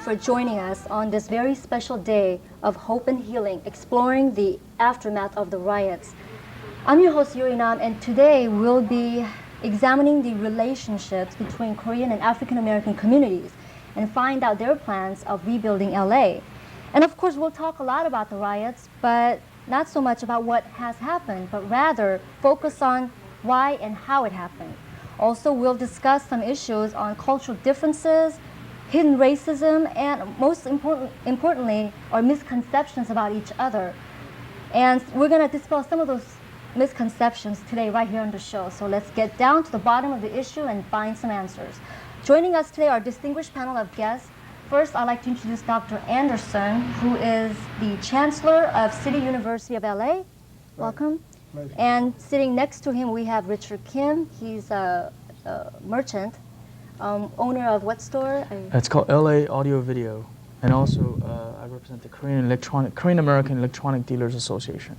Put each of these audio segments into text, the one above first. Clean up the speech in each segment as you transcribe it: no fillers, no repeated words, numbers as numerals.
for joining us on this very special day of hope and healing, exploring the aftermath of the riots. I'm your host, Yuri, and today we'll be examining the relationships between Korean and African American communities and find out their plans of rebuilding LA. And of course, we'll talk a lot about the riots, but not so much about what has happened, but rather focus on why and how it happened. Also, we'll discuss some issues on cultural differences, hidden racism, and most importantly, our misconceptions about each other. And we're going to dispel some of those misconceptions today right here on the show. So let's get down to the bottom of the issue and find some answers. Joining us today are a distinguished panel of guests. First, I'd like to introduce Dr. Anderson, who is the Chancellor of City University of LA. Welcome. Pleasure. And sitting next to him, we have Richard Kim. He's a merchant. Owner of what store? It's called LA Audio Video, and also I represent the Korean American Electronic Dealers Association.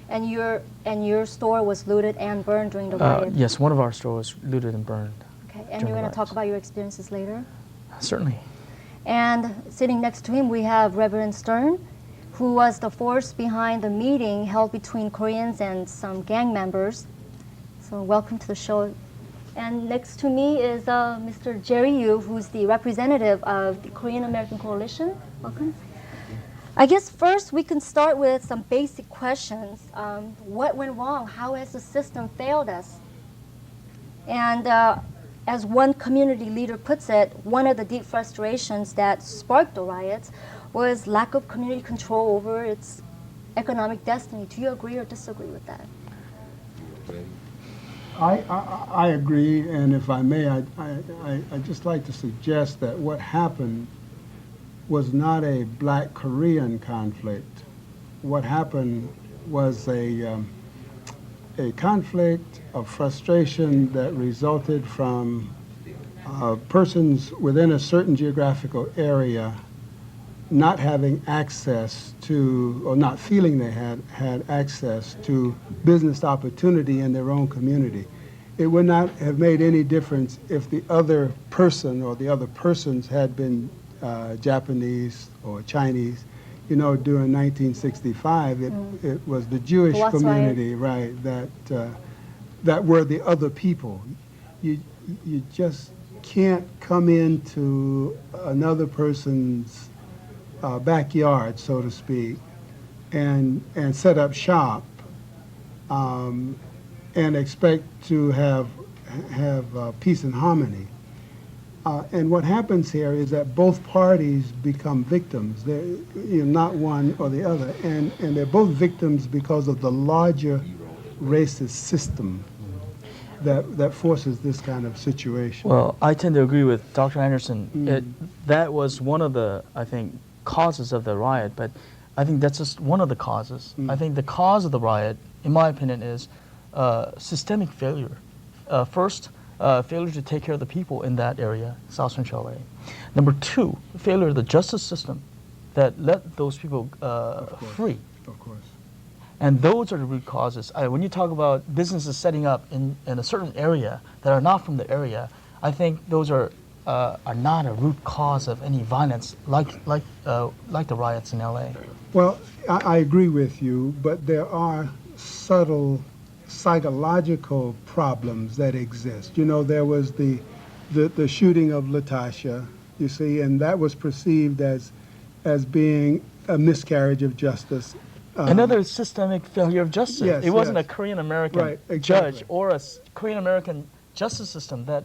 And your store was looted and burned during the riot? Yes, one of our stores was looted and burned. Okay, and you're going to talk about your experiences later? Certainly. And sitting next to him, we have Reverend Stern, who was the force behind the meeting held between Koreans and some gang members. So welcome to the show. And next to me is Mr. Jerry Yu, who's the representative of the Korean American Coalition. Welcome. I guess first we can start with some basic questions. What went wrong? How has the system failed us? And as one community leader puts it, one of the deep frustrations that sparked the riots was lack of community control over its economic destiny. Do you agree or disagree with that? I agree, and if I may, I'd just like to suggest that what happened was not a black Korean conflict. What happened was a conflict of frustration that resulted from persons within a certain geographical area not having access to, or not feeling they had access to business opportunity in their own community. It would not have made any difference if the other person or the other persons had been Japanese or Chinese. You know, during 1965, it was the Jewish community, right, that were the other people. You just can't come into another person's backyard, so to speak, and set up shop and expect to have peace and harmony. And what happens here is that both parties become victims. They're, not one or the other, and they're both victims because of the larger racist system that forces this kind of situation. Well, I tend to agree with Dr. Anderson. That was one of the, I think, causes of the riot, but I think that's just one of the causes. I think the cause of the riot, in my opinion, is systemic failure. First, failure to take care of the people in that area, South Central LA. Number two, failure of the justice system that let those people free. Of course. And those are the root causes. When you talk about businesses setting up in a certain area that are not from the area, I think those are not a root cause of any violence like the riots in LA. Well, I agree with you, but there are subtle psychological problems that exist. You know, there was the shooting of Latasha, you see, and that was perceived as being a miscarriage of justice. Another systemic failure of justice. Yes, it wasn't yes. a Korean American Right, exactly. judge or a Korean American justice system that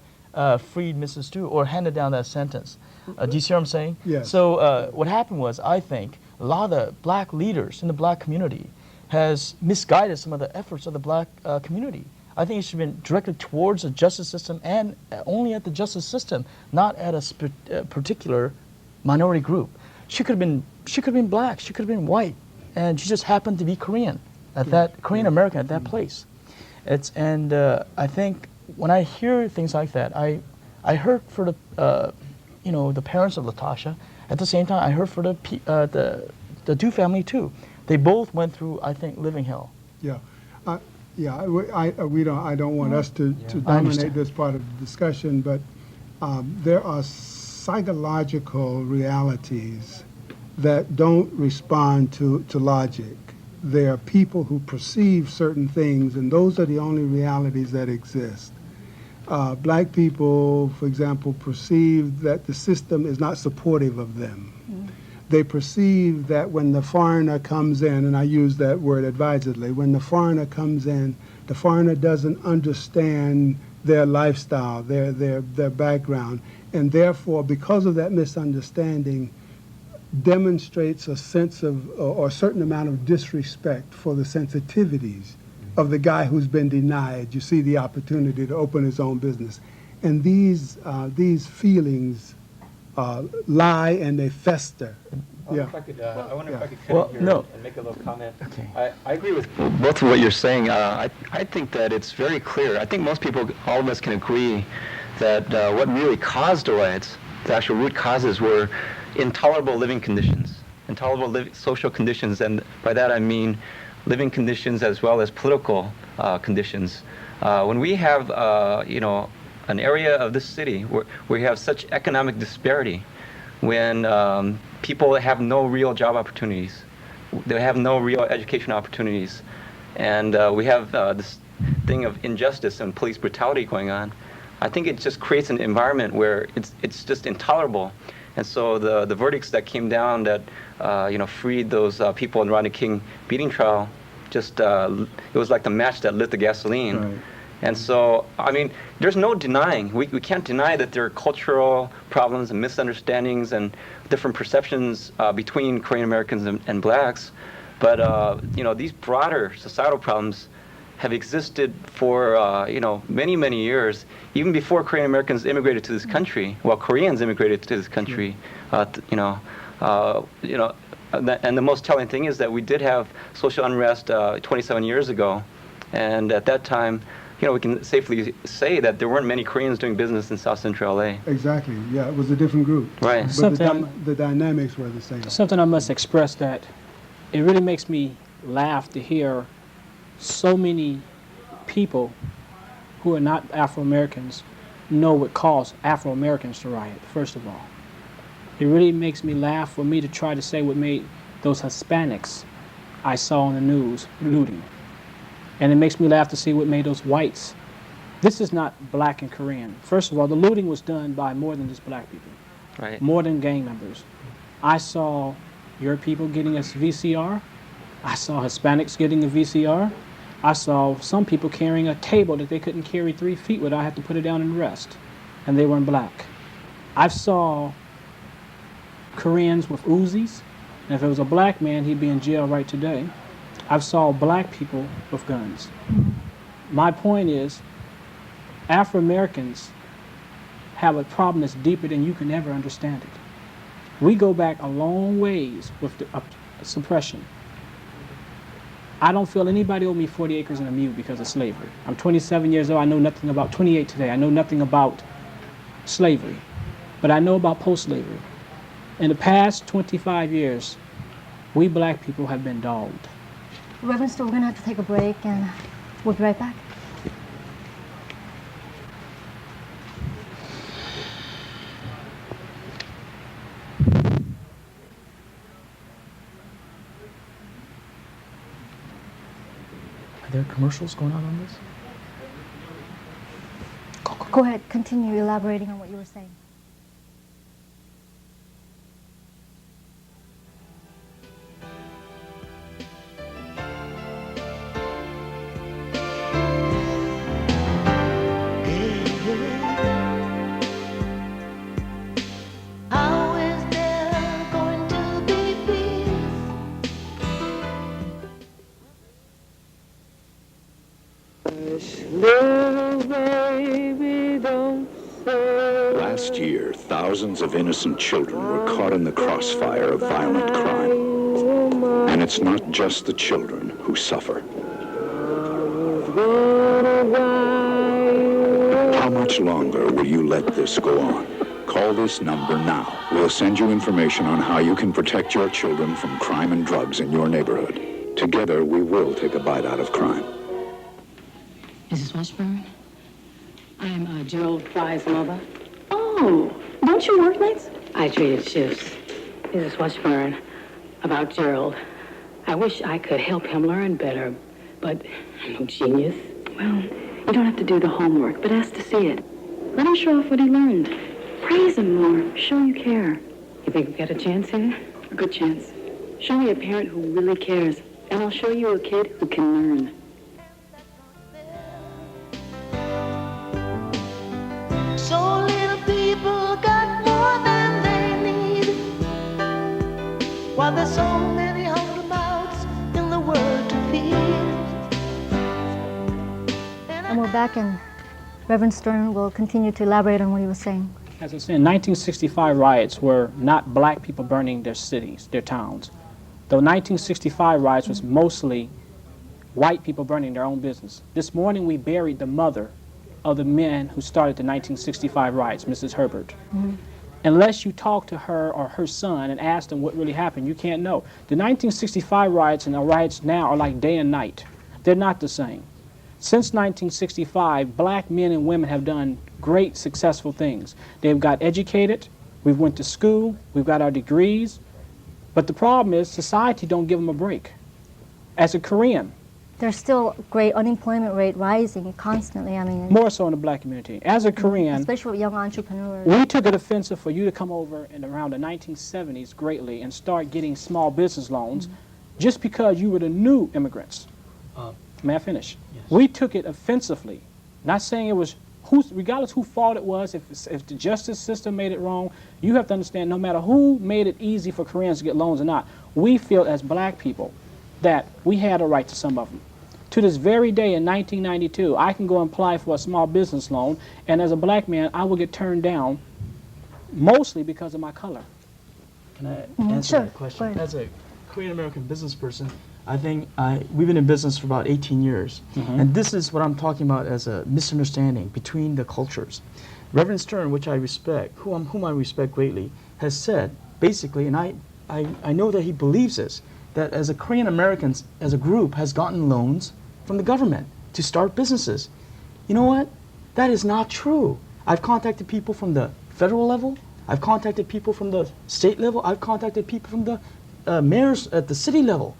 freed Mrs. Du or handed down that sentence. Do you see what I'm saying? Yes. So what happened was, I think, a lot of the black leaders in the black community has misguided some of the efforts of the black community. I think it should have been directed towards the justice system and only at the justice system, not at a particular minority group. She could have been black, she could have been white, and she just happened to be Korean at that Korean American at that place. I think when I hear things like that, I heard for the the parents of Latasha. At the same time, I heard for the Du family too. They both went through, I think, living hell. Yeah, I don't want us to dominate this part of the discussion, but there are psychological realities that don't respond to logic. There are people who perceive certain things, and those are the only realities that exist. Black people, for example, perceive that the system is not supportive of them. They perceive that when the foreigner comes in, and I use that word advisedly, when the foreigner comes in, the foreigner doesn't understand their lifestyle, their background, and therefore, because of that misunderstanding, demonstrates a sense of, or a certain amount of disrespect for the sensitivities of the guy who's been denied, you see, the opportunity to open his own business. And these feelings lie and they fester. Yeah. If I could, I wonder if I could Well, cut in here no. and make a little comment. Okay. I agree with both of what you're saying. I think that it's very clear. I think most people, all of us can agree that what really caused the riots, the actual root causes, were intolerable living conditions, intolerable social conditions, and by that I mean living conditions as well as political conditions. When we have, an area of this city where we have such economic disparity, when people have no real job opportunities, they have no real education opportunities, and we have this thing of injustice and police brutality going on, I think it just creates an environment where it's just intolerable. And so the verdicts that came down that freed those people in Rodney King beating trial, just it was like the match that lit the gasoline. Right. And so, I mean, there's no denying. We can't deny that there are cultural problems and misunderstandings and different perceptions between Korean Americans and blacks. But, these broader societal problems have existed for, many, many years, even before Korean Americans immigrated to this country, while Koreans immigrated to this country, and the most telling thing is that we did have social unrest 27 years ago. And at that time, we can safely say that there weren't many Koreans doing business in South Central LA. Exactly. Yeah, it was a different group. Right. But the dynamics were the same. Something I must express, that it really makes me laugh to hear so many people who are not Afro-Americans know what caused Afro-Americans to riot, first of all. It really makes me laugh for me to try to say what made those Hispanics I saw on the news looting. And it makes me laugh to see what made those whites. This is not black and Korean. First of all, the looting was done by more than just black people, Right. more than gang members. I saw your people getting a VCR. I saw Hispanics getting a VCR. I saw some people carrying a table that they couldn't carry 3 feet without having to put it down and rest, and they weren't black. I saw Koreans with Uzis, and if it was a black man, he'd be in jail right today. I've saw black people with guns. My point is, Afro-Americans have a problem that's deeper than you can ever understand it. We go back a long ways with the suppression. I don't feel anybody owe me 40 acres and a mule because of slavery. I'm 27 years old. I know nothing about 28 today. I know nothing about slavery, but I know about post-slavery. In the past 25 years, we black people have been dogged. Reverend Stowe, we're going to have to take a break, and we'll be right back. Are there commercials going on this? Go ahead, continue elaborating on what you were saying. How is there going to be peace? Little baby, don't say. Last year, thousands of innocent children were caught in the crossfire of violent crime. And it's not just the children who suffer. How much longer will you let this go on? Call this number now. We'll send you information on how you can protect your children from crime and drugs in your neighborhood. Together, we will take a bite out of crime. Mrs. Washburn, I'm Gerald Fry's mother. Oh, Don't you work nights? I traded shifts. This is what's Fern about Gerald. I wish I could help him learn better, but I'm no genius. Well, you don't have to do the homework, but ask to see it. Let him show off what he learned. Praise him more. Show you care. You think we got a chance here? A good chance. Show me a parent who really cares, and I'll show you a kid who can learn. So little people got more than they need, while there's so many hungry mouths in the world to feed. And we're back, and Reverend Stern will continue to elaborate on what he was saying. As I said, 1965 riots were not black people burning their cities, their towns. The 1965 riots was mostly white people burning their own business. This morning we buried the mother of the men who started the 1965 riots, Mrs. Herbert. Unless you talk to her or her son and ask them what really happened, you can't know. The 1965 riots and the riots now are like day and night. They're not the same. Since 1965, black men and women have done great, successful things. They've got educated, we've went to school, we've got our degrees, but the problem is society don't give them a break. As a Korean, There's still great unemployment rate rising constantly. I mean, more so in the black community. As a Korean, especially with young entrepreneurs. we took it offensive for you to come over in around the 1970s greatly and start getting small business loans just because you were the new immigrants. May I finish? Yes. We took it offensively. Not saying it was, regardless whose fault it was, if the justice system made it wrong, you have to understand no matter who made it easy for Koreans to get loans or not, we feel as black people that we had a right to some of them. To this very day in 1992, I can go and apply for a small business loan, and as a black man, I will get turned down mostly because of my color. Can I answer Sure. that Go question? ahead. As a Korean American business person, I think we've been in business for about 18 years. And this is what I'm talking about as a misunderstanding between the cultures. Reverend Stern, which I respect, whom I respect greatly, has said basically, and I know that he believes this, that as a Korean Americans, as a group, has gotten loans from the government to start businesses. You know what? That is not true. I've contacted people from the federal level. I've contacted people from the state level. I've contacted people from the mayors at the city level.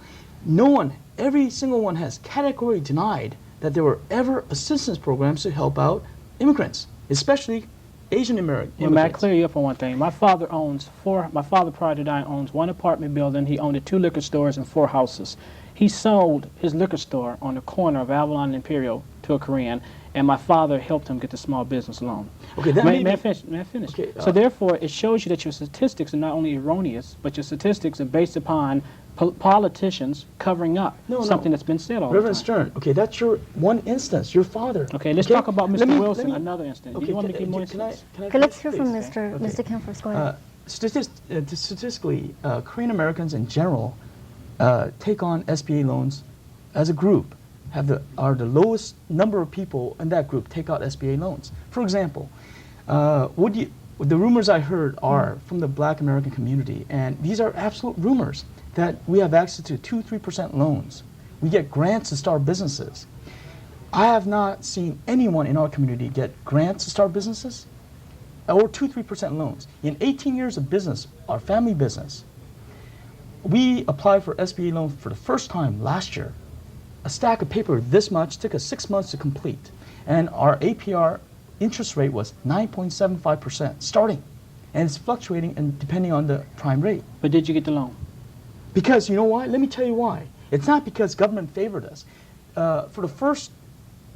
No one, every single one has categorically denied that there were ever assistance programs to help out immigrants, especially Asian American Well, may I immigrants. clear you up on one thing? My father prior to dying owns one apartment building. He owned 2 liquor stores and 4 houses. He sold his liquor store on the corner of Avalon and Imperial to a Korean, and my father helped him get the small business loan. Okay, that may may I be- finish? May I finish? Okay, so therefore, it shows you that your statistics are not only erroneous, but your statistics are based upon politicians covering up something that's been said all Reverend the time. Stern, okay, that's your one instance, your father. Okay, let's talk about Let Mr. me- Wilson, let me- another instance. Okay, You want me to can- give more can I- instances? can I Okay, let's please- hear from please? Mr. Kim first. Go ahead. Statistically, Korean Americans in general take on SBA loans as a group, are the lowest number of people in that group take out SBA loans. For example, the rumors I heard are from the black American community, and these are absolute rumors, that we have access to 2-3% loans. We get grants to start businesses. I have not seen anyone in our community get grants to start businesses or 2-3% loans. In 18 years of business, our family business, we applied for SBA loan for the first time last year. A stack of paper this much took us 6 months to complete, and our APR interest rate was 9.75% starting, and it's fluctuating and depending on the prime rate. But did you get the loan? Because you know why? Let me tell you why. It's not because government favored us. For the first,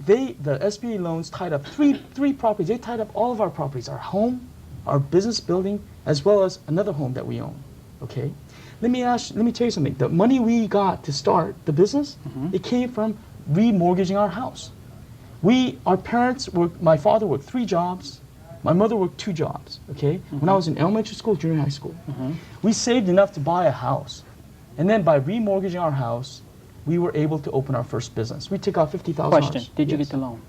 the SBA loans tied up three properties. They tied up all of our properties: our home, our business building, as well as another home that we own. Okay. Let me tell you something. The money we got to start the business, it came from remortgaging our house. Our parents worked. My father worked 3 jobs. My mother worked 2 jobs. Okay. When I was in elementary school, junior high school, we saved enough to buy a house. And then by remortgaging our house, we were able to open our first business. We took out $50,000. Question, did you get the loan?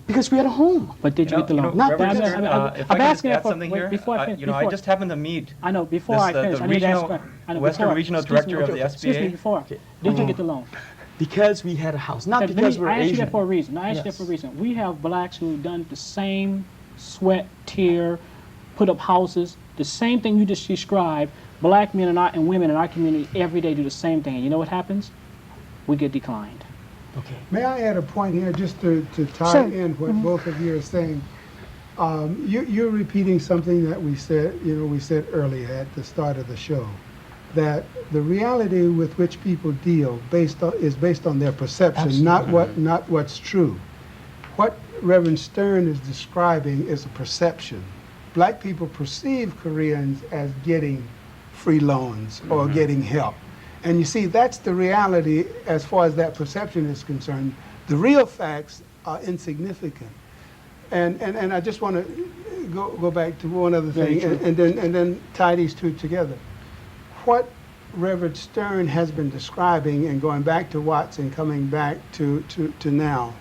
Because we had a home. But did you get the loan? Not Reverend because- Stern, if I'm I can just asking add for- something wait, here, before I finish- I before- just happened to meet I know, before this, I finish, the I need to ask. regional, I know, Western before- Regional excuse me, Director of the Excuse me, SBA. before. Did you get the loan? Because we had a house, not Okay, because we're I asked you Asian. that for a reason. I asked you that for a reason. We have blacks who've done the same sweat, tear, put up houses. The same thing you just described, black men and women in our community every day do the same thing. And you know what happens? We get declined. Okay. May I add a point here just to tie Sure. in what both of you are saying? You're repeating something that we said earlier at the start of the show, that the reality with which people deal is based on their perception, not what's true. What Reverend Stern is describing is a perception. Black people perceive Koreans as getting free loans or getting help. And you see, that's the reality as far as that perception is concerned. The real facts are insignificant. And I just want to go back to one other thing and then tie these two together. What Reverend Stern has been describing, and going back to Watts and coming back to now,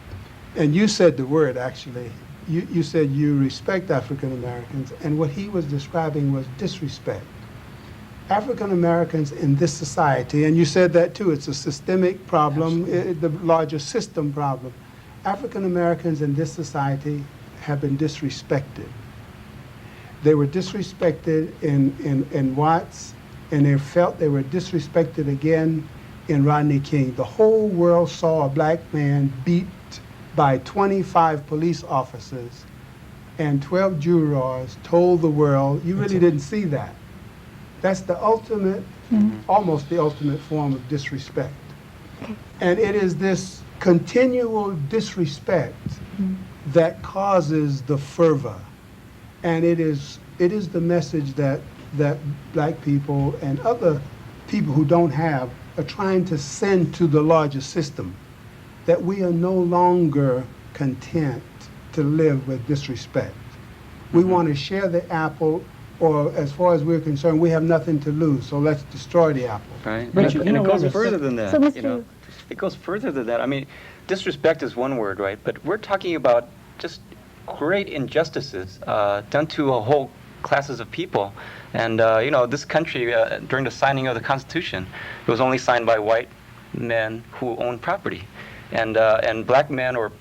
and you said the word actually, you said you respect African Americans, and what he was describing was disrespect. African Americans in this society, and you said that too, it's a systemic problem, the larger system problem. African Americans in this society have been disrespected. They were disrespected in Watts, and they felt they were disrespected again in Rodney King. The whole world saw a black man beat by 25 police officers, and 12 jurors told the world, you really didn't see that. That's the ultimate, almost the ultimate form of disrespect. And it is this continual disrespect that causes the fervor. And it is the message that black people and other people who don't have are trying to send to the larger system, that we are no longer content to live with disrespect. We want to share the apple, or as far as we're concerned, we have nothing to lose, so let's destroy the apple. Right. But And you know it goes what, further than that. So, Mr. You know, it goes further than that. I mean, disrespect is one word, right? But we're talking about just great injustices done to a whole classes of people. And you know, this country during the signing of the Constitution, it was only signed by white men who owned property, and black men or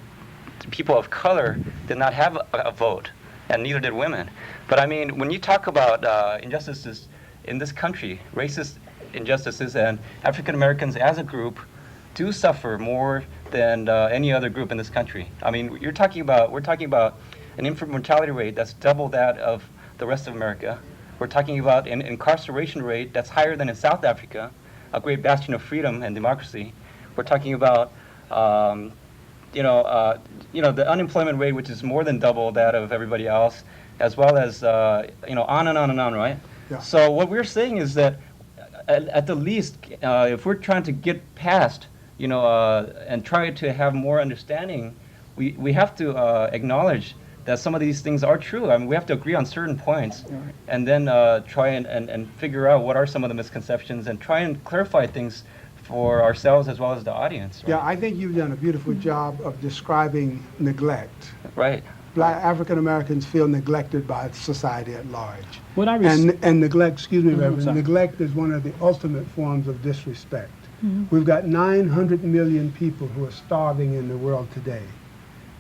people of color did not have a vote, and neither did women. But I mean, when you talk about injustices in this country, racist injustices, and African Americans as a group do suffer more than any other group in this country. I mean, we're talking about an infant mortality rate that's double that of the rest of America. We're talking about an incarceration rate that's higher than in South Africa, a great bastion of freedom and democracy. We're talking about you know, the unemployment rate, which is more than double that of everybody else, as well as, you know, on and on and on, right? Yeah. So what we're saying is that at the least, if we're trying to get past, you know, and try to have more understanding, we have to acknowledge that some of these things are true. I mean, we have to agree on certain points, and then try and figure out what are some of the misconceptions and try and clarify things for ourselves as well as the audience. Right? Yeah, I think you've done a beautiful job of describing neglect. Right. Black African Americans feel neglected by society at large. What I And neglect, excuse me, Mhm, Reverend, sorry. neglect is one of the ultimate forms of disrespect. We've got 900 million people who are starving in the world today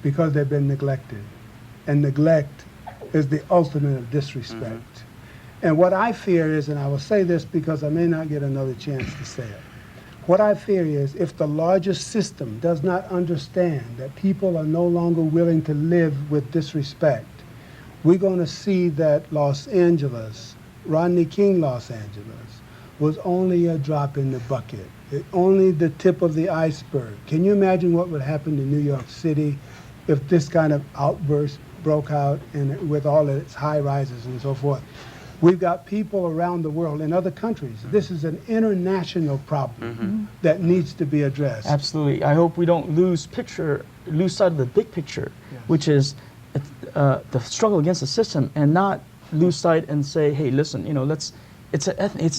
because they've been neglected. And neglect is the ultimate of disrespect. And what I fear is, and I will say this because I may not get another chance to say it, what I fear is if the larger system does not understand that people are no longer willing to live with disrespect, we're going to see that Los Angeles, Rodney King Los Angeles, was only a drop in the bucket, only the tip of the iceberg. Can you imagine what would happen to New York City if this kind of outburst broke out and with all of its high rises and so forth? We've got people around the world in other countries. This is an international problem that needs to be addressed. Absolutely. I hope we don't lose sight of the big picture, which is the struggle against the system, and not lose sight and say, hey, listen, you know, it's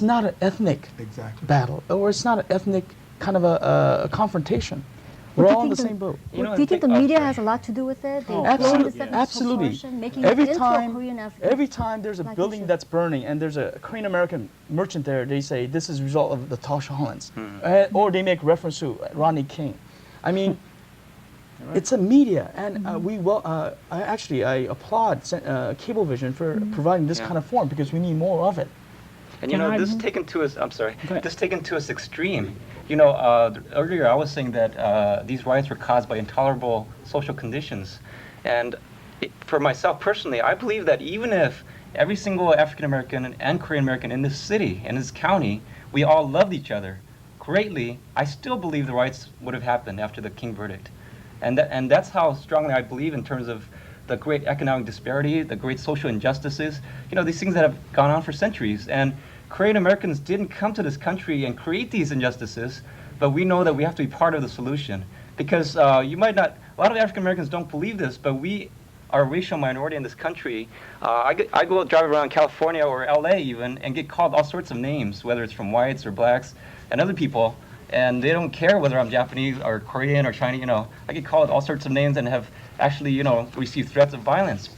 not an ethnic battle, or it's not an ethnic kind of a confrontation. We're all in the same boat. Do you think the media has a lot to do with it? Absolutely. Making it into a Korean African. Every time there's a building that's burning and there's a Korean American merchant there, they say this is a result of the Tasha Hollands, or they make reference to Rodney King. I mean, It's a media, and I applaud Cablevision for providing this kind of form because we need more of it. And you know, this taken to its, this taken to its extreme. You know, earlier I was saying that these riots were caused by intolerable social conditions. And for myself personally, I believe that even if every single African American and Korean American in this city, in this county, we all loved each other greatly, I still believe the riots would have happened after the King verdict. And that's how strongly I believe in terms of the great economic disparity, the great social injustices, you know, these things that have gone on for centuries. And Korean Americans didn't come to this country and create these injustices, but we know that we have to be part of the solution. Because you might not, a lot of African Americans don't believe this, but we are a racial minority in this country. I go drive around California or LA even and get called all sorts of names, whether it's from whites or blacks and other people, and they don't care whether I'm Japanese or Korean or Chinese, you know. I get called all sorts of names and have actually, you know, received threats of violence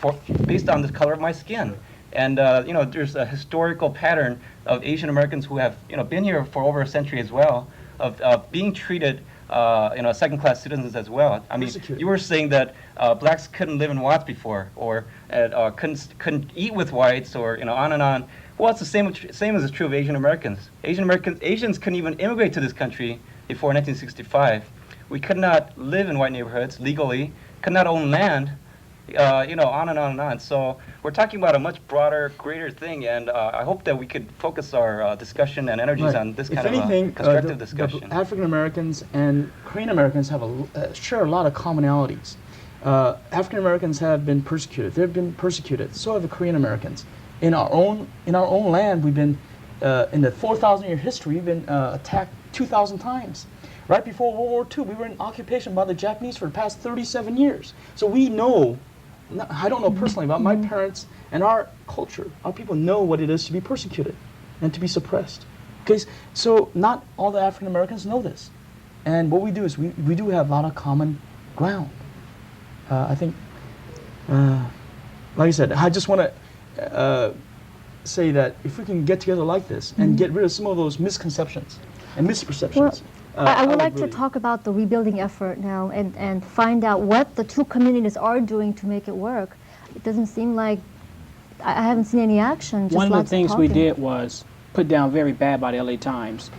based on the color of my skin. And, you know, there's a historical pattern of Asian Americans who have, you know, been here for over a century as well, of being treated, you know, second-class citizens as well. I mean, you were saying that blacks couldn't live in Watts before, or couldn't eat with whites, or, you know, on and on. Well, it's the same as is true of Asian Americans. Asians couldn't even immigrate to this country before 1965. We could not live in white neighborhoods legally, could not own land, you know, on and on and on. So we're talking about a much broader, greater thing, and I hope that we could focus our discussion and energies on this kind of constructive discussion. The African Americans and Korean Americans have share a lot of commonalities. African Americans have been persecuted. They've been persecuted. So have the Korean Americans. In our own land, we've been in the 4,000-year history, we've been attacked 2,000 times. Right before World War II, we were in occupation by the Japanese for the past 37 years. So we know, I don't know personally, but my parents and our culture, our people know what it is to be persecuted and to be suppressed. Okay, so not all the African Americans know this. And what we do is we do have a lot of common ground. I think, like I said, I just want to say that if we can get together like this and get rid of some of those misconceptions and misperceptions. Well, I would like to talk about the rebuilding effort now and find out what the two communities are doing to make it work. It doesn't seem like, I haven't seen any action. Just one of the lots things of we talking. did was put down very bad by the LA Times.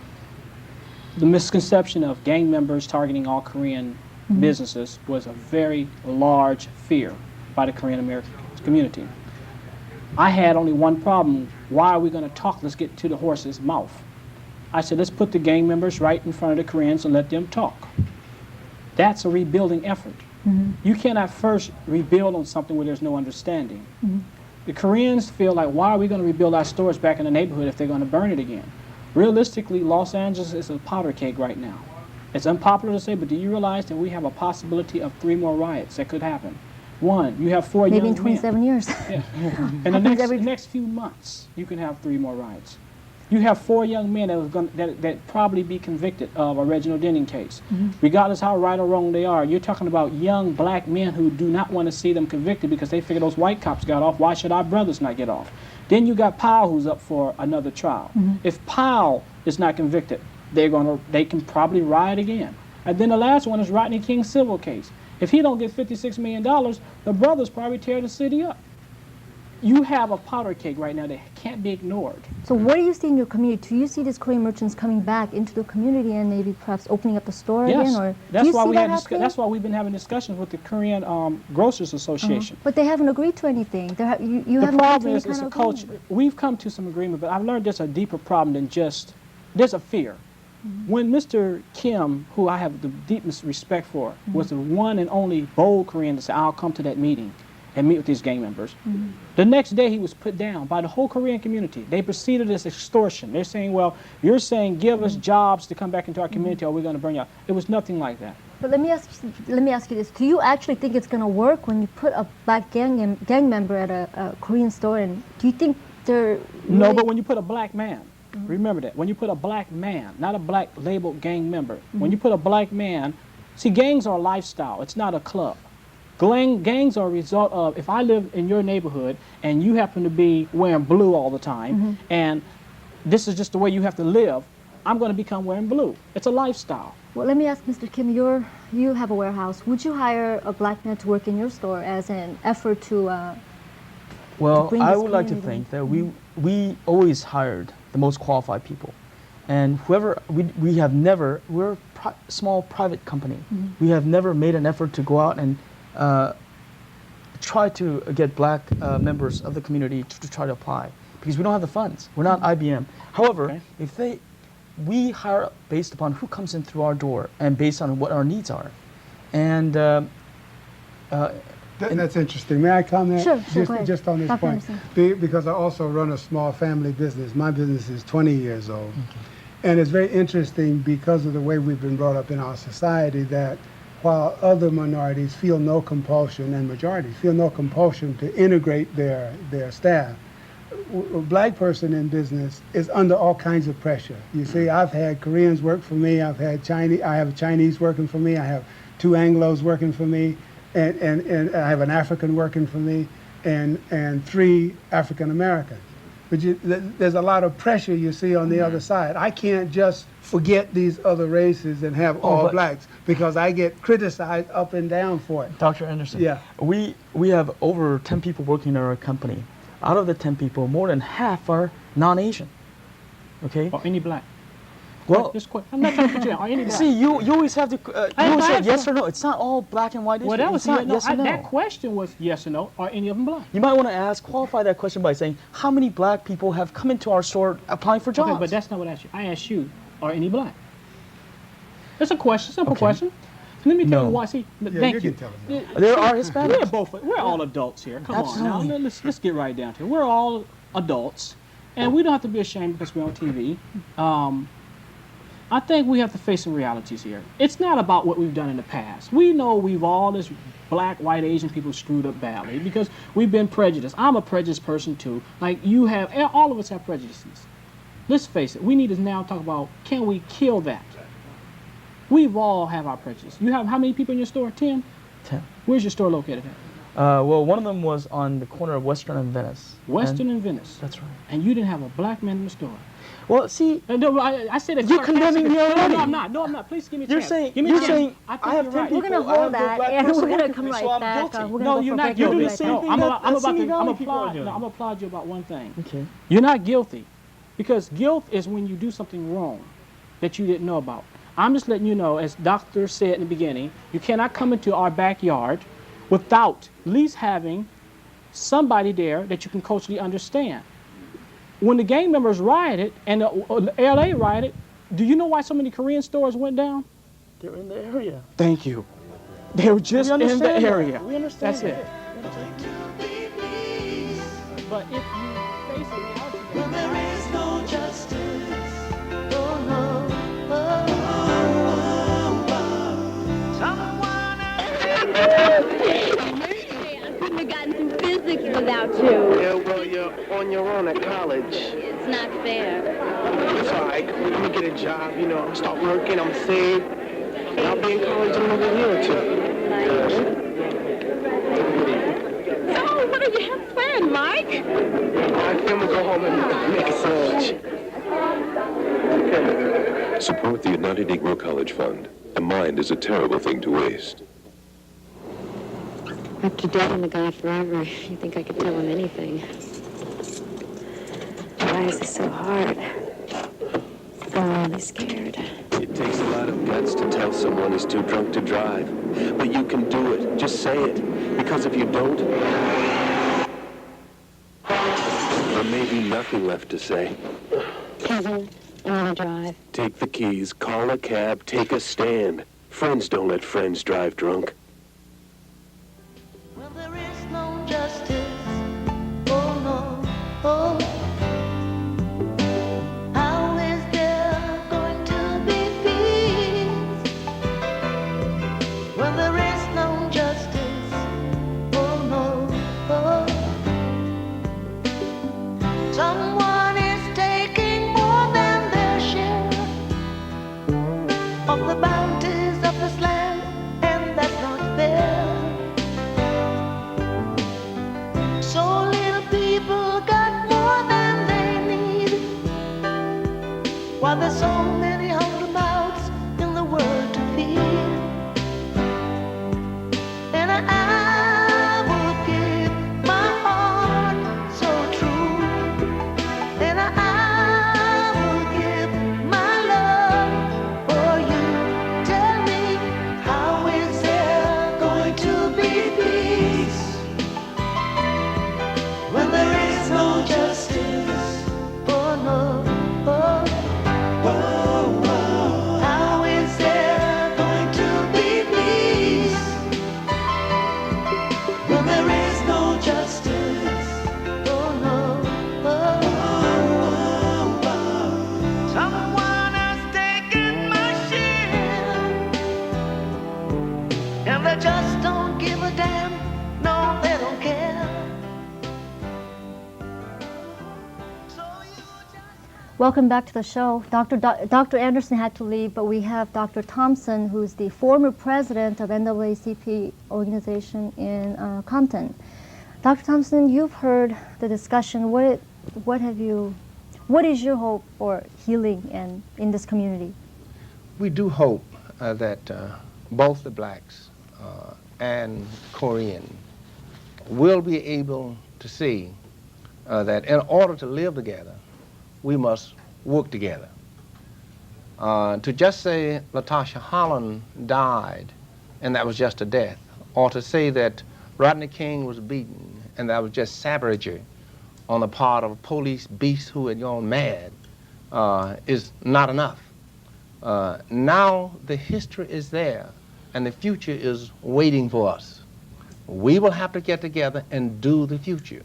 The misconception of gang members targeting all Korean businesses was a very large fear by the Korean American community. I had only one problem. Why are we going to talk? Let's get to the horse's mouth. I said, let's put the gang members right in front of the Koreans and let them talk. That's a rebuilding effort. You cannot first rebuild on something where there's no understanding. The Koreans feel like, why are we going to rebuild our stores back in the neighborhood if they're going to burn it again? Realistically, Los Angeles is a powder keg right now. It's unpopular to say, but do you realize that we have a possibility of 3 more riots that could happen? One, you have 4 young men. Maybe in 27 years. Yeah. In the next few months, you can have 3 more riots. You have 4 young men that probably be convicted of a Reginald Denning case. Regardless how right or wrong they are, you're talking about young black men who do not want to see them convicted because they figure those white cops got off. Why should our brothers not get off? Then you got Powell who's up for another trial. If Powell is not convicted, they can probably riot again. And then the last one is Rodney King's civil case. If he don't get $56 million, the brothers probably tear the city up. You have a powder keg right now that can't be ignored. So what do you see in your community? Do you see these Korean merchants coming back into the community and maybe perhaps opening up the store again? Or that's why we've been having discussions with the Korean Grocers Association. But they haven't agreed to anything. You The haven't problem agreed to is any it's kind a of culture. We've come to some agreement, but I've learned there's a deeper problem than just, there's a fear. When Mr. Kim, who I have the deepest respect for, was the one and only bold Korean to say, I'll come to that meeting and meet with these gang members. The next day he was put down by the whole Korean community. They perceived it as extortion. They're saying, well, you're saying give us jobs to come back into our community or we're going to burn you out. It was nothing like that. But let me ask you this. Do you actually think it's going to work when you put a black gang member at a Korean store? And do you think they're No, but when you put a black man, remember that. When you put a black man, not a black labeled gang member, when you put a black man, see, gangs are a lifestyle. It's not a club. Gangs are a result of, if I live in your neighborhood and you happen to be wearing blue all the time, and this is just the way you have to live, I'm going to become wearing blue. It's a lifestyle. Well, let me ask Mr. Kim, you have a warehouse. Would you hire a black man to work in your store as an effort to Well, bring I this would like to community? think that we always hired the most qualified people. And whoever, we have never, we're a small private company. We have never made an effort to go out and try to get black members of the community to try to apply, because we don't have the funds. We're not IBM. However, we hire based upon who comes in through our door and based on what our needs are. And That's interesting. May I comment? Sure, go ahead. Just on this Dr. point. Because I also run a small family business. My business is 20 years old. And it's very interesting because of the way we've been brought up in our society that while other minorities feel no compulsion, and majorities feel no compulsion to integrate their staff, a black person in business is under all kinds of pressure. You see, I've had Koreans work for me, I have Chinese working for me, I have 2 Anglos working for me, and I have an African working for me, and 3 African Americans. But there's a lot of pressure you see on the other side. I can't just forget these other races and have all blacks, because I get criticized up and down for it. Dr. Anderson, Yeah. we have over 10 people working in our company. Out of the 10 people, more than half are non-Asian. Okay? Or any black. Well, Just quick. I'm not trying to put you down. Or any black. see, you always have to, you always say asked yes for- or no. It's not all black and white issues. Well, that was it's not yes or no. that question was yes or no. Are any of them black? You might want to qualify that question by saying, how many black people have come into our store applying for jobs? Okay, but that's not what I asked you. I asked you, are any black? It's a question, simple question. Let me tell you why. See, thank you. There are Hispanics. We're all adults here. Come Absolutely. on now. Let's get right down to it. We're all adults, and we don't have to be ashamed because we're on TV. I think we have to face some realities here. It's not about what we've done in the past. We know we've all, as black, white, Asian people, screwed up badly because we've been prejudiced. I'm a prejudiced person too. Like you have, all of us have prejudices. Let's face it. We need to now talk about, can we kill that? We've all have our prejudice. You have how many people in your store? 10? 10. Where's your store located at? Well, one of them was on the corner of Western and Venice. Western and Venice. That's right. And you didn't have a black man in the store. Well, see, No, I said that you're condemning me already. No, I'm not. No, I'm not. Please give me a You're chance. saying, Give me a you're chance. saying, I think I have you're 10 right. people. We're gonna I have hold no that, black and person we're gonna working for come me, right so I'm back. guilty. We're gonna No, go you're for not break. You're guilty. doing the same thing I'm that about Simi to Valley people are doing. I'm gonna applaud you about one thing. Okay. You're not guilty, because guilt is when you do something wrong that you didn't know about. I'm just letting you know, as Doctor said in the beginning, you cannot come into our backyard without at least having somebody there that you can culturally understand. When the gang members rioted and the LA rioted, do you know why so many Korean stores went down? They're in the area. Thank you. They were just in the understand that. area. We understand That's that. it. But if you face a reality, When there is no justice, oh no, someone I couldn't have gotten through physics without you. Yeah, well, you're on your own at college. It's not fair. It's all right. Let me get a job, you know, start working, I'm saved. And I'll be in college in another year or two. So, what do you have planned, Mike? I think I'm gonna go home and make a sandwich. Support the United Negro College Fund. A mind is a terrible thing to waste. After dating the guy forever, you think I could tell him anything. Why is this so hard? I'm really scared. It takes a lot of guts to tell someone he's too drunk to drive. But you can do it. Just say it. Because if you don't, there may be nothing left to say. Kevin, I want to drive. Take the keys, call a cab, take a stand. Friends don't let friends drive drunk. when there is no justice, oh no, oh. How is there going to be peace when there is no justice, oh no, oh. Someone is taking more than their share of the bounties of this land, and that's not fair. So little people got more than they need, while there's so many Welcome back to the show. Dr. Anderson had to leave, but we have Dr. Thompson, who's the former president of NAACP organization in Compton. Dr. Thompson, you've heard the discussion. What is your hope for healing in this community? We do hope that both the blacks and Korean will be able to see that in order to live together, we must work together. To just say Latasha Holland died and that was just a death, or to say that Rodney King was beaten and that was just savagery on the part of police beasts who had gone mad is not enough. Now the history is there and the future is waiting for us. We will have to get together and do the future.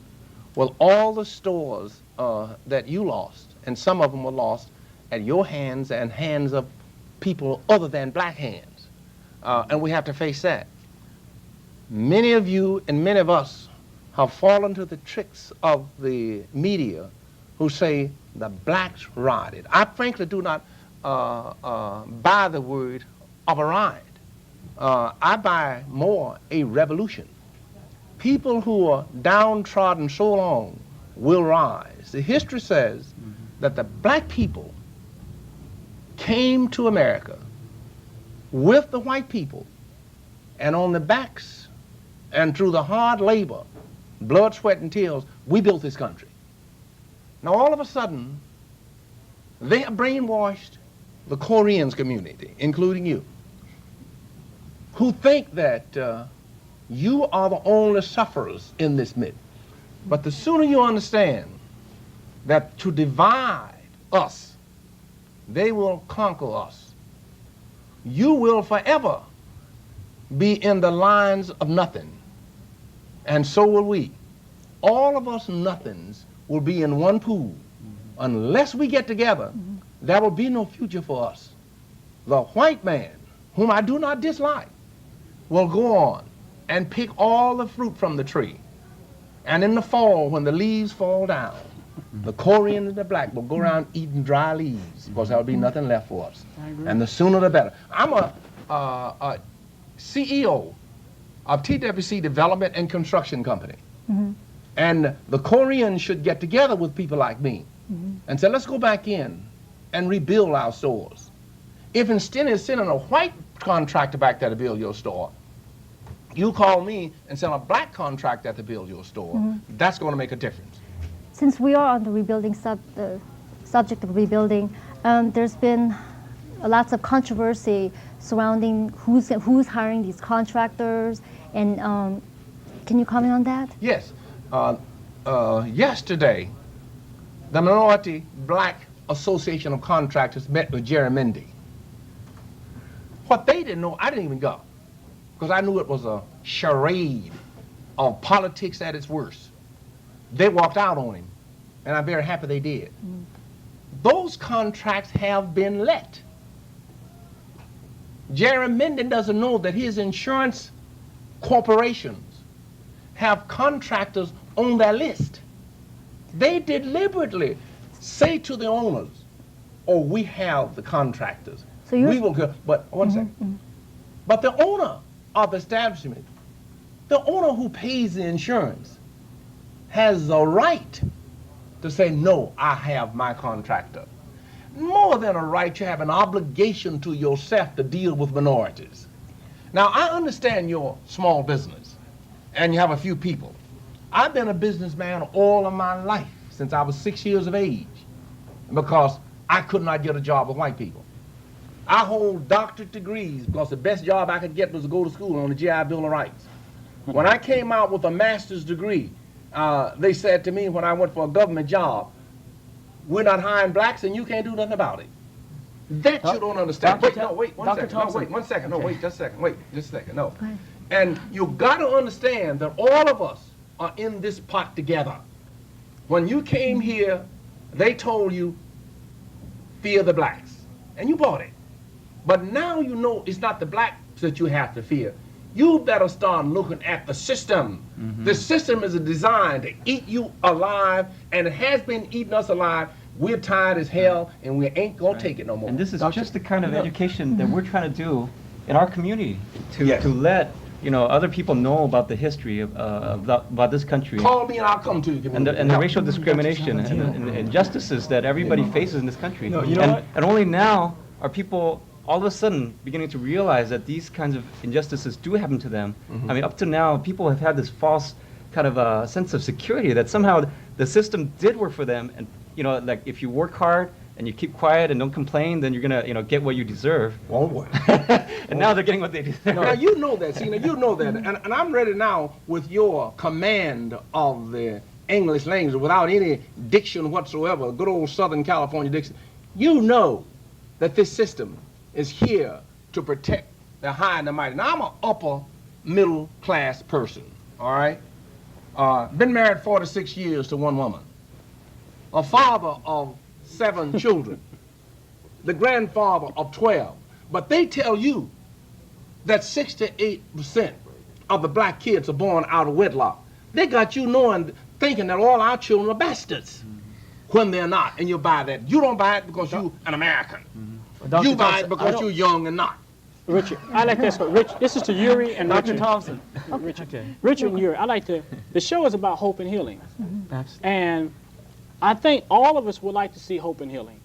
Well, all the stores that you lost, and some of them were lost at your hands and hands of people other than black hands. And we have to face that. Many of you and many of us have fallen to the tricks of the media who say the blacks rioted. I frankly do not buy the word of a riot. I buy more a revolution. People who are downtrodden so long will rise. The history says that the black people came to America with the white people, and on the backs and through the hard labor, blood, sweat, and tears, we built this country. Now all of a sudden, they have brainwashed the Koreans community, including you, who think that you are the only sufferers in this myth. But the sooner you understand that to divide us, they will conquer us, you will forever be in the lines of nothing. And so will we. All of us nothings will be in one pool. Unless we get together, there will be no future for us. The white man, whom I do not dislike, will go on and pick all the fruit from the tree. And in the fall, when the leaves fall down, the Korean and the black will go around eating dry leaves because there will be nothing left for us. And the sooner the better. I'm a CEO of TWC Development and Construction Company. And the Koreans should get together with people like me and say, let's go back in and rebuild our stores. If instead of sending a white contractor back there to build your store, you call me and send a black contractor to build your store, that's going to make a difference. Since we are on the rebuilding subject of rebuilding, there's been lots of controversy surrounding who's hiring these contractors, and can you comment on that? Yes. Yesterday, the Minority Black Association of Contractors met with Jerry Mendy. What they didn't know, I didn't even go, because I knew it was a charade of politics at its worst. They walked out on him, and I'm very happy they did. Those contracts have been let. Jerry Mendy doesn't know that his insurance corporations have contractors on their list. They deliberately say to the owners, oh, we have the contractors. So we will go, but one second. But the owner of the establishment, the owner who pays the insurance, has the right to say, no, I have my contractor. More than a right, you have an obligation to yourself to deal with minorities. Now, I understand your small business, and you have a few people. I've been a businessman all of my life, since I was 6 years of age, because I could not get a job with white people. I hold doctorate degrees because the best job I could get was to go to school on the GI Bill of Rights. When I came out with a master's degree, they said to me when I went for a government job, we're not hiring blacks and you can't do nothing about it. That you don't understand. Wait, no, wait, one second. No, wait, 1 second. No, wait, just a second. Wait, just a second. No. And you got to understand that all of us are in this pot together. When you came here, they told you, fear the blacks. And you bought it. But now you know it's not the blacks that you have to fear. You better start looking at the system. The system is designed to eat you alive, and it has been eating us alive. We're tired as hell, and we ain't gonna take it no more. And this is just the kind of education that we're trying to do in our community to let other people know about the history of about this country. Call me and I'll come to you. And the racial discrimination and the injustices that everybody faces in this country. No, you know what? And only now are people all of a sudden beginning to realize that these kinds of injustices do happen to them. I mean, up to now, people have had this false kind of sense of security that somehow the system did work for them, and like if you work hard and you keep quiet and don't complain, then you're gonna get what you deserve. Won't work. And now they're getting what they deserve. Now you know that, see, now you know that, and I'm ready now with your command of the English language without any diction whatsoever, good old Southern California diction. You know that this system is here to protect the high and the mighty. Now I'm an upper middle class person, all right? Been married 46 years to one woman, a father of 7 children, the grandfather of 12. But they tell you that 68% of the black kids are born out of wedlock. They got you thinking that all our children are bastards when they're not, and you buy that. You don't buy it because you're an American. You buy it because you're young and not. Richard, I like this one. Rich, this is to Yuri and Dr. Richard. Thompson. Richard and Yuri. I like the show is about hope and healing. Absolutely. And I think all of us would like to see hope and healing.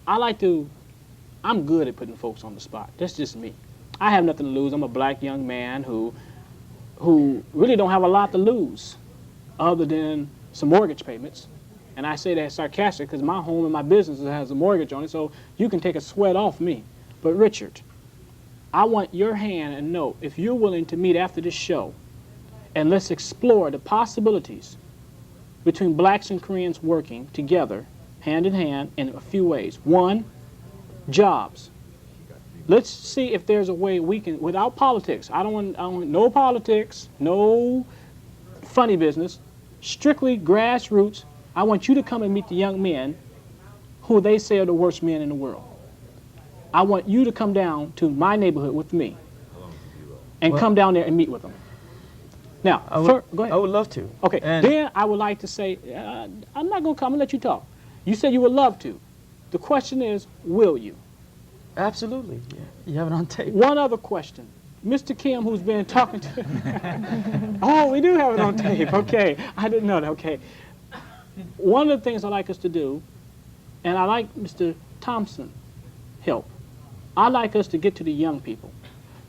I'm good at putting folks on the spot. That's just me. I have nothing to lose. I'm a black young man who really don't have a lot to lose other than some mortgage payments. And I say that sarcastic because my home and my business has a mortgage on it, so you can take a sweat off me. But Richard, I want your hand and note if you're willing to meet after this show, and let's explore the possibilities between blacks and Koreans working together, hand in hand, in a few ways. One, jobs. Let's see if there's a way we can, without politics. I don't want no politics, no funny business, strictly grassroots. I want you to come and meet the young men who they say are the worst men in the world. I want you to come down to my neighborhood with me and come down there and meet with them. Now, go ahead. I would love to. Okay, then I would like to say, I'm not going to come and let you talk. You said you would love to. The question is, will you? Absolutely. Yeah. You have it on tape. One other question. Mr. Kim, who's been talking to... Oh, we do have it on tape. Okay. I didn't know that. Okay. One of the things I like us to do, and I like Mr. Thompson help, I like us to get to the young people.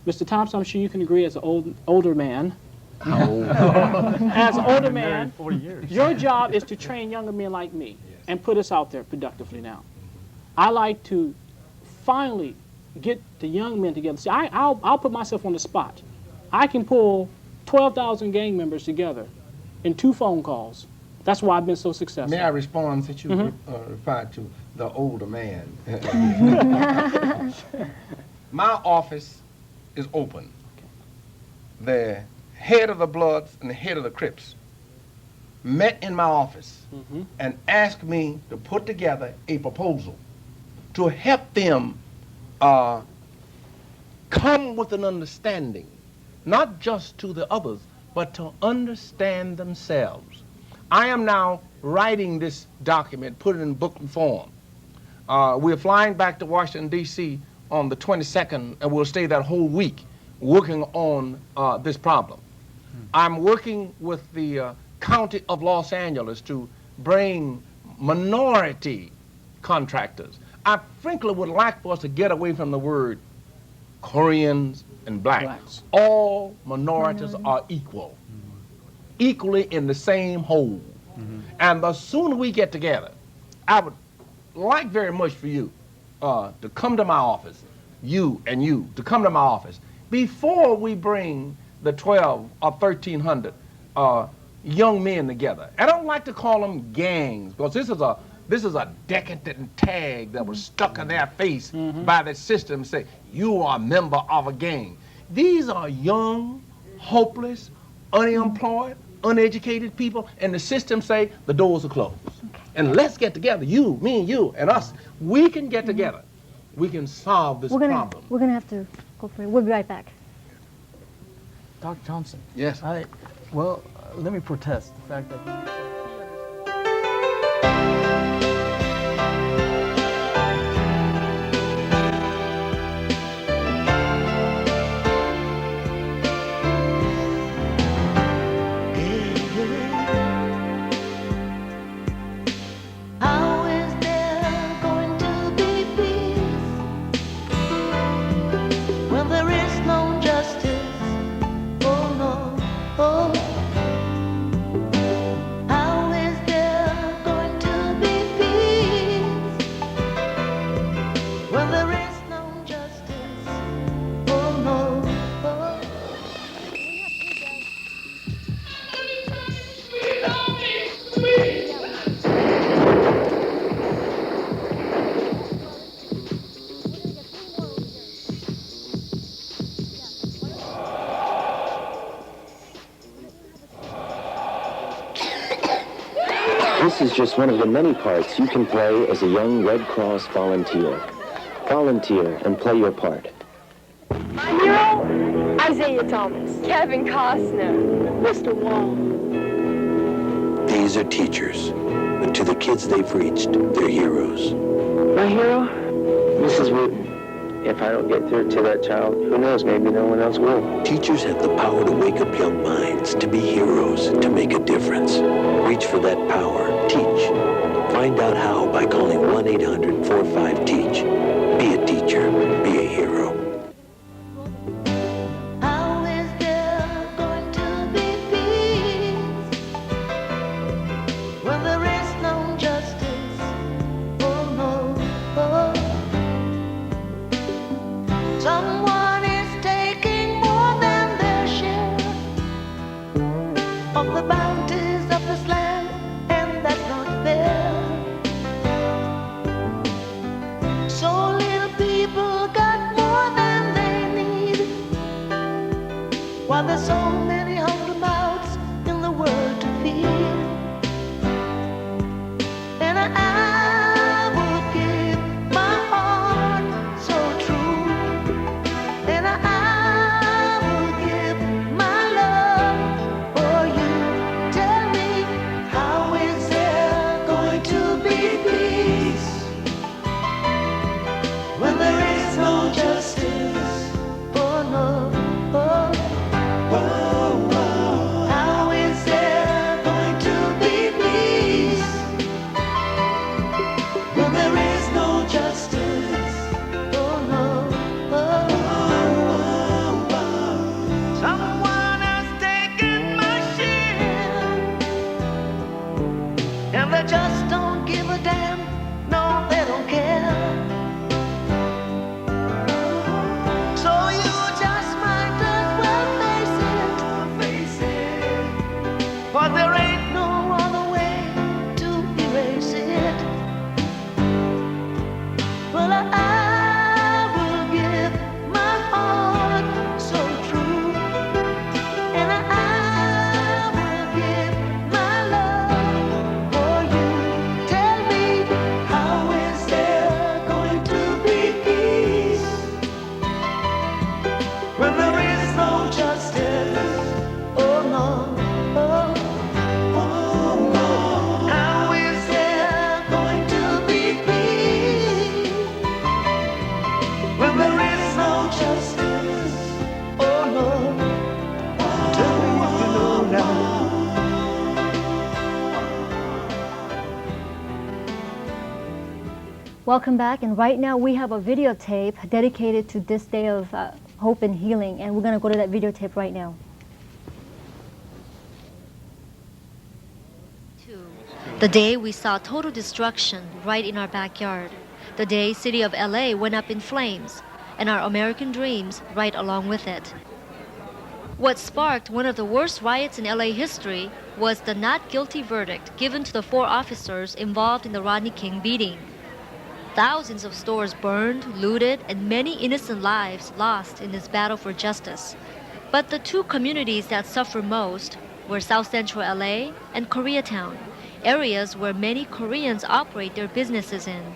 Mr. Thompson, I'm sure you can agree as an older man. As an older man, 40 years. Your job is to train younger men like me and put us out there productively now. I like to finally get the young men together. See, I'll put myself on the spot. I can pull 12,000 gang members together in 2 phone calls. That's why I've been so successful. May I respond since you referred to the older man? My office is open. The head of the Bloods and the head of the Crips met in my office and asked me to put together a proposal to help them come with an understanding, not just to the others, but to understand themselves. I am now writing this document, put it in book form. We're flying back to Washington, D.C. on the 22nd, and we'll stay that whole week working on this problem. I'm working with the County of Los Angeles to bring minority contractors. I frankly would like for us to get away from the word Koreans and blacks. All minorities are equal, equally in the same hole. And the sooner we get together, I would like very much for you to come to my office, you to come to my office, before we bring the 12 or 1,300 young men together. I don't like to call them gangs, because this is a decadent tag that was stuck in their face by the system, say, you are a member of a gang. These are young, hopeless, unemployed, uneducated people, and the system say the doors are closed. And let's get together, you, me and you, and us. We can get together. We can solve this problem. We're going to have to go for it. We'll be right back. Dr. Thompson. Yes. Well, let me protest the fact that This is just one of the many parts you can play as a young Red Cross volunteer. Volunteer and play your part. My hero, Isaiah Thomas, Kevin Costner, Mr. Wall. These are teachers, but to the kids they've reached, they're heroes. My hero, Mrs. Wooten. If I don't get through to that child, who knows, maybe no one else will. Teachers have the power to wake up young minds, to be heroes, to make a difference. Reach for that power. Teach. Find out how by calling 1-800-45-TEACH. Be a teacher. Be a hero. How is there going to be peace when there is no justice? Oh no. Someone is taking more than their share of the bounties of this land, and that's not fair. So little people got more than they need, while there's so many hungry mouths in the world to feed. And I would give my heart so true, and I will give my love for you. Tell me, how is there going to be peace when there is no justice? Oh no. How is there going to be peace when there is no justice? Oh no. Someone has taken my share, and they just don't give a damn. No, they don't care. So you just might as well face it, for there ain't no other way to erase it. Well, I will give my heart so true, and I will give my love for you. Tell me, how is there going to be peace when there is no justice? Oh no. How is there going to be peace when there is no justice? Oh no. Tell me if you know now. Welcome back, and right now we have a videotape dedicated to this day of hope and healing, and we're going to go to that videotape right now. The day we saw total destruction right in our backyard. The day city of LA went up in flames, and our American dreams right along with it. What sparked one of the worst riots in LA history was the not guilty verdict given to the 4 officers involved in the Rodney King beating. Thousands of stores burned, looted, and many innocent lives lost in this battle for justice. But the 2 communities that suffered most were South Central LA and Koreatown, areas where many Koreans operate their businesses in.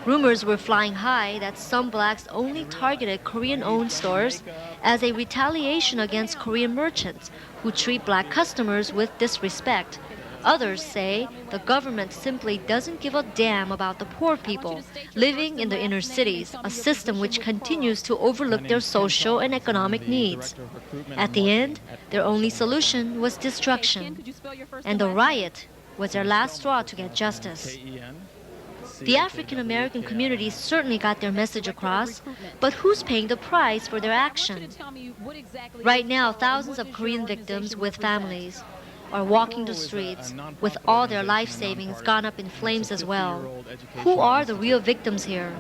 Rumors were flying high that some blacks only targeted Korean-owned stores as a retaliation against Korean merchants who treat black customers with disrespect. Others say the government simply doesn't give a damn about the poor people living in the inner cities, a system which continues to overlook their social and economic needs. At the end, their only solution was destruction. And the riot was their last straw to get justice. The African American community certainly got their message across, but who's paying the price for their action? Right now, thousands of Korean victims with families are walking the streets with all their life savings gone up in flames as well. Who are the real victims here?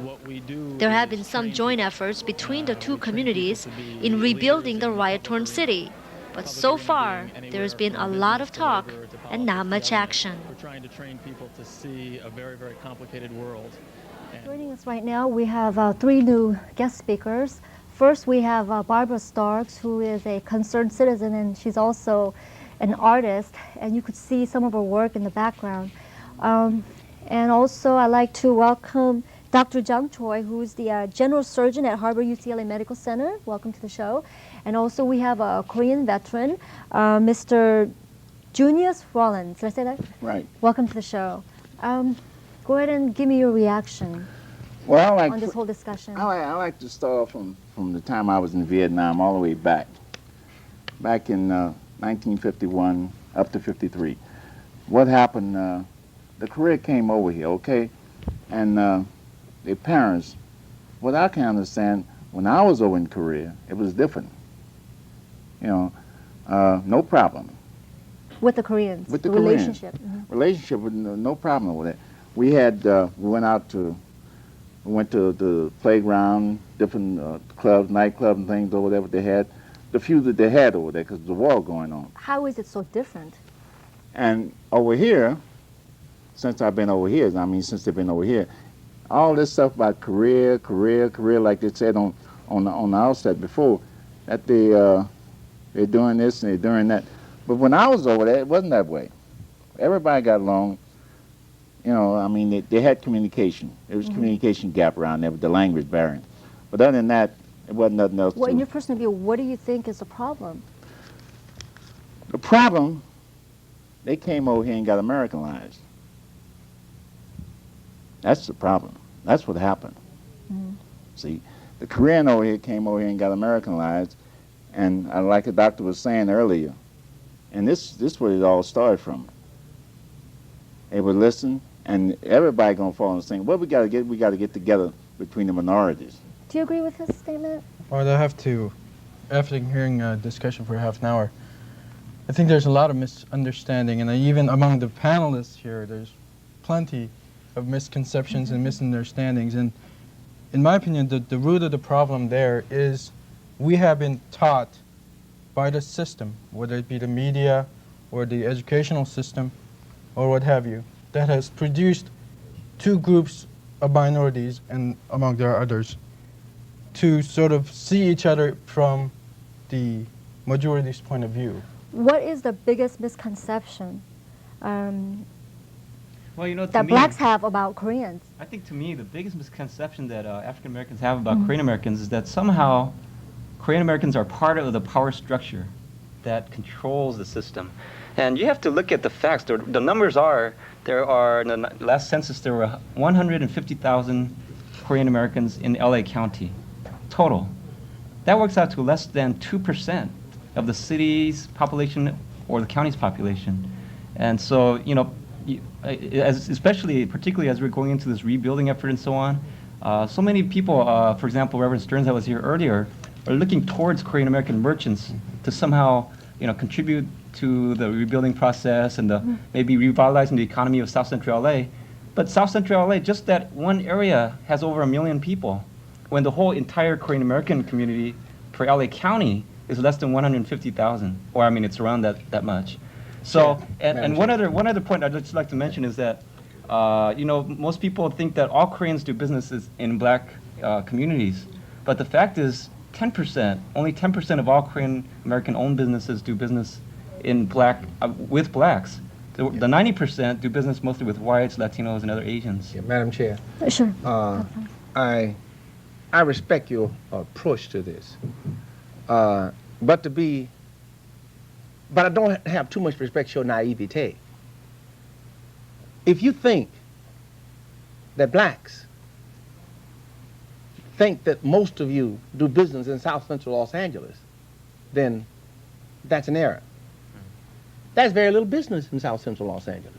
There have been some joint efforts between the 2 communities in rebuilding the riot-torn city. But so far, there's been a lot of talk and not much action. We're trying to train people to see a very, very complicated world. Joining us right now, we have 3 new guest speakers. First, we have Barbara Starks, who is a concerned citizen, and she's also an artist, and you could see some of her work in the background. And also, I'd like to welcome Dr. Jung Choi, who's the General Surgeon at Harbor UCLA Medical Center. Welcome to the show. And also, we have a Korean veteran, Mr. Junius Rollins. Did I say that? Right. Welcome to the show. Go ahead and give me your reaction on this whole discussion. I like to start off from the time I was in Vietnam all the way back in 1951 up to 53. What happened, the Korea came over here, okay? And their parents, what I can understand, when I was over in Korea, it was different. You know, no problem. With the Koreans? With the relationship? Mm-hmm. Relationship, with no problem with it. We had, we went to the playground, different clubs, nightclubs and things over there, what they had. The few that they had over there, because the war going on. How is it so different? And over here, since I've been over here, I mean, since they've been over here, all this stuff about career, like they said on the outset before, that they're doing this and they're doing that. But when I was over there, it wasn't that way. Everybody got along. You know, I mean, they had communication. There was communication gap around there with the language barrier. But other than that, it wasn't nothing else. Well, in your personal view, what do you think is the problem? The problem, they came over here and got Americanized. That's the problem. That's what happened. See, the Korean over here came over here and got Americanized, and like the doctor was saying earlier, and this where it all started from. They would listen, and everybody gonna fall in the same. What we gotta get together between the minorities. Do you agree with his statement? Well, I have to, after hearing a discussion for half an hour, I think there's a lot of misunderstanding, and even among the panelists here, there's plenty of misconceptions and misunderstandings. And in my opinion, the root of the problem there is we have been taught by the system, whether it be the media or the educational system or what have you, that has produced two groups of minorities, and among there are others, to sort of see each other from the majority's point of view. What is the biggest misconception Well, you know, that blacks have about Koreans? I think to me, the biggest misconception that African Americans have about Korean Americans is that somehow Korean Americans are part of the power structure that controls the system. And you have to look at the facts. The numbers are, there are, in the last census, there were 150,000 Korean Americans in LA County, total. That works out to less than 2% of the city's population or the county's population. And so, you know, particularly as we're going into this rebuilding effort and so on, so many people, for example, Reverend Stearns that was here earlier, are looking towards Korean American merchants to somehow, you know, contribute to the rebuilding process and maybe revitalizing the economy of South Central LA. But South Central LA, just that one area has over 1 million people, when the whole entire Korean American community for LA County is less than 150,000, or I mean, it's around that much. So, and one other point I'd just like to mention is that, you know, most people think that all Koreans do businesses in black communities, but the fact is, only 10% of all Korean American owned businesses do business in with blacks. The 90% do business mostly with whites, Latinos, and other Asians. Yeah, Madam Chair. Sure. I respect your approach to this, but I don't have too much respect for your naivete. If you think that blacks think that most of you do business in South Central Los Angeles, then that's an error. There's very little business in South Central Los Angeles.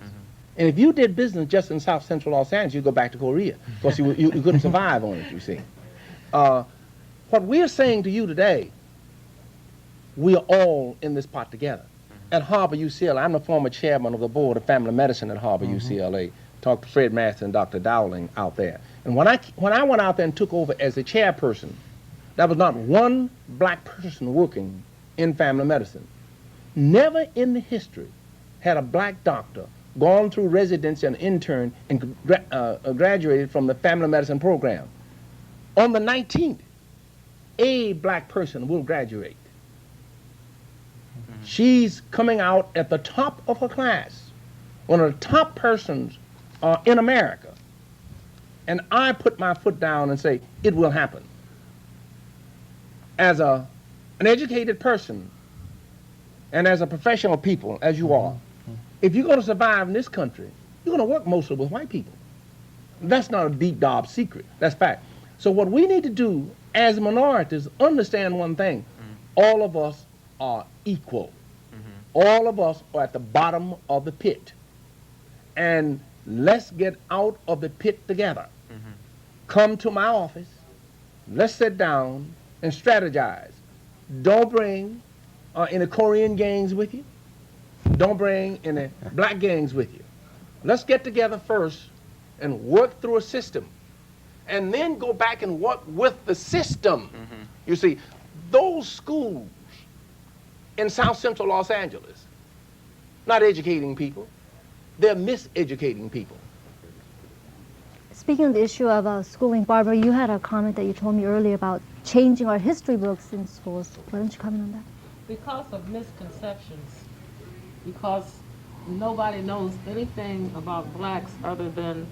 And if you did business just in South Central Los Angeles, you'd go back to Korea, because you couldn't survive on it, you see. What we're saying to you today, we are all in this pot together. At Harbor UCLA, I'm the former chairman of the board of family medicine at Harbor UCLA. Talked to Fred Master and Dr. Dowling out there. And when I went out there and took over as the chairperson, there was not one black person working in family medicine. Never in the history had a black doctor gone through residency and intern and graduated from the family medicine program. On the 19th, a black person will graduate. She's coming out at the top of her class, one of the top persons in America, and I put my foot down and say, it will happen. As an educated person, and as a professional people, as you are, if you're going to survive in this country, you're going to work mostly with white people. That's not a deep dark secret. That's fact. So what we need to do as minorities, understand one thing. All of us are equal. All of us are at the bottom of the pit. And let's get out of the pit together. Come to my office. Let's sit down and strategize. Don't bring any Korean gangs with you. Don't bring any black gangs with you. Let's get together first and work through a system. And then go back and work with the system. You see, those schools in South Central Los Angeles, not educating people, they're miseducating people. Speaking of the issue of schooling, Barbara, you had a comment that you told me earlier about changing our history books in schools. Why don't you comment on that? Because of misconceptions, because nobody knows anything about blacks other than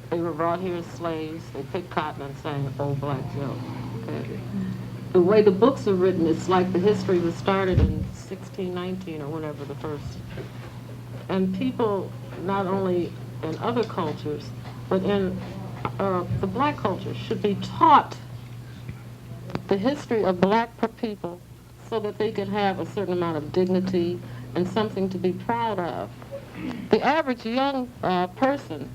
they were brought here as slaves, they picked cotton and sang Old Black Joe. Okay. The way the books are written, it's like the history was started in 1619 or whenever the first. And people, not only in other cultures, but in the black culture, should be taught the history of black people so that they can have a certain amount of dignity and something to be proud of. The average young person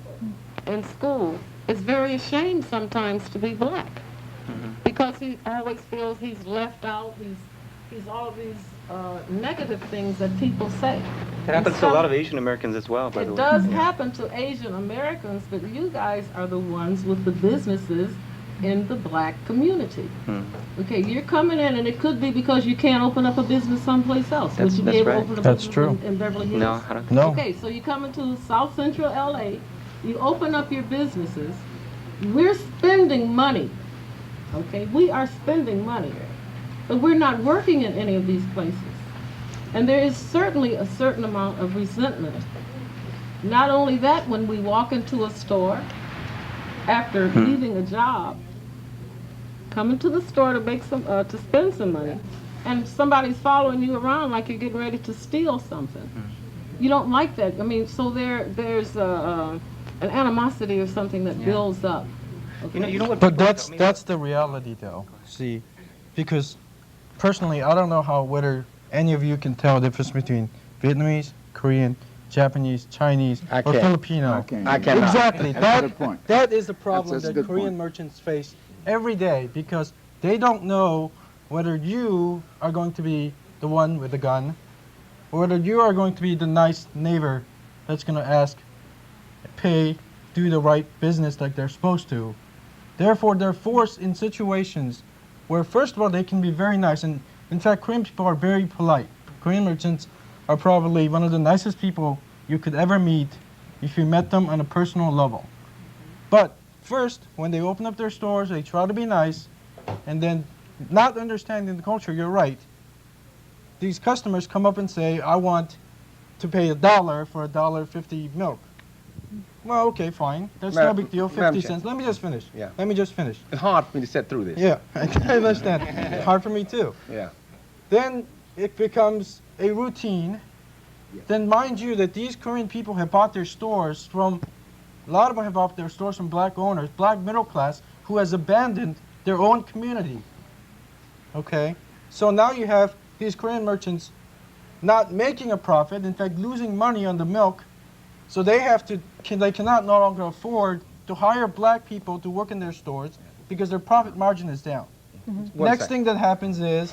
in school is very ashamed sometimes to be black because he always feels he's left out, he's all these negative things that people say. It happens to a lot of Asian Americans as well, by the way. It does happen to Asian Americans, but you guys are the ones with the businesses in the black community. Okay, you're coming in, and it could be because you can't open up a business someplace else. Would you be able to open a business in Beverly Hills? No, I don't. No. Okay, so you come into South Central LA, you open up your businesses, we're spending money. Okay, we are spending money, but we're not working in any of these places. And there is certainly a certain amount of resentment. Not only that, when we walk into a store after leaving a job, coming to the store to make some to spend some money, and somebody's following you around like you're getting ready to steal something. You don't like that. I mean, so there's an animosity or something that builds up. Okay? You know what? But that's the reality, though. See, because personally, I don't know whether any of you can tell the difference between Vietnamese, Korean, Japanese, Chinese, or Filipino. I cannot. Exactly. That's a good point. That is the problem That's a that good Korean point. merchants face every day, because they don't know whether you are going to be the one with the gun, or whether you are going to be the nice neighbor that's going to ask, pay, do the right business like they're supposed to. Therefore, they're forced in situations where, first of all, they can be very nice. And in fact, Korean people are very polite. Korean merchants are probably one of the nicest people you could ever meet if you met them on a personal level. But first, when they open up their stores, they try to be nice, and then not understanding the culture, you're right. These customers come up and say, I want to pay $1 for $1.50 milk. Well, okay, fine. That's no big deal, 50 cents. Let me just finish. Yeah. Let me just finish. It's hard for me to sit through this. Yeah, I understand. Hard for me too. Yeah. Then it becomes a routine. Then mind you that these Korean people have bought their stores from, a lot of them have bought their stores from black owners, black middle class, who has abandoned their own community. Okay? So now you have these Korean merchants not making a profit, in fact losing money on the milk, so they cannot no longer afford to hire black people to work in their stores because their profit margin is down. Next thing that happens is,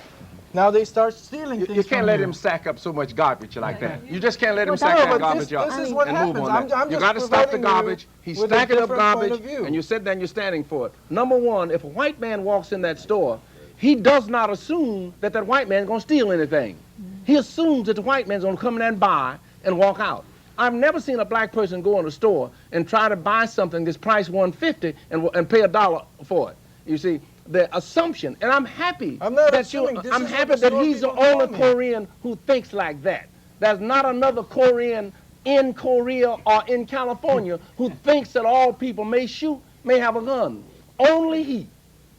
now they start stealing things. You can't from let him sack up so much garbage like that. You just can't let him Well, sack no, that but garbage up this is what and happens. move on that. I'm You just got to stop the providing garbage. you He's with a stacking up different point garbage, of view. and you sit there and you're standing for it. Number one, if a white man walks in that store, he does not assume that that white man's going to steal anything. He assumes that the white man's going to come in there and buy and walk out. I've never seen a black person go in a store and try to buy something that's priced $1.50 and pay $1 for it. You see, the assumption, and I'm happy I'm happy that he's the only Korean who thinks like that. There's not another Korean in Korea or in California who thinks that all people may shoot, may have a gun. Only he.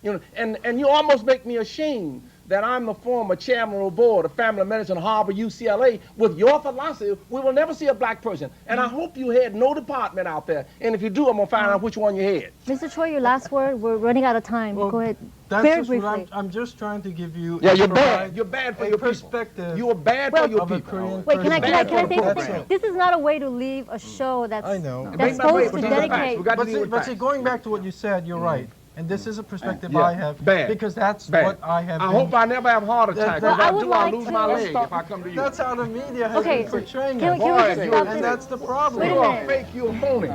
You know, and you almost make me ashamed that I'm the former chairman of the board of family medicine, Harvard, UCLA. With your philosophy, we will never see a black person. And I hope you had no department out there. And if you do, I'm going to find out which one you had. Mr. Choi, your last word. We're running out of time. Go ahead. That's Very just what briefly. I'm just trying to give you. Yeah, you're bad. You're bad for your perspective. people. You are bad for your people. Wait, can I say something? This is not a way to leave a show that's, that's supposed to dedicate. But see, going back to what you said, you're right. And this is a perspective Yeah. I have, because that's what I have. I hope I never have a heart attack. Well, If I would do, like I lose to my leg stop. if I come to you. That's how the media has Okay, been portraying can it. we just stop And this? that's the problem. Wait a You are minute. fake, you're phony.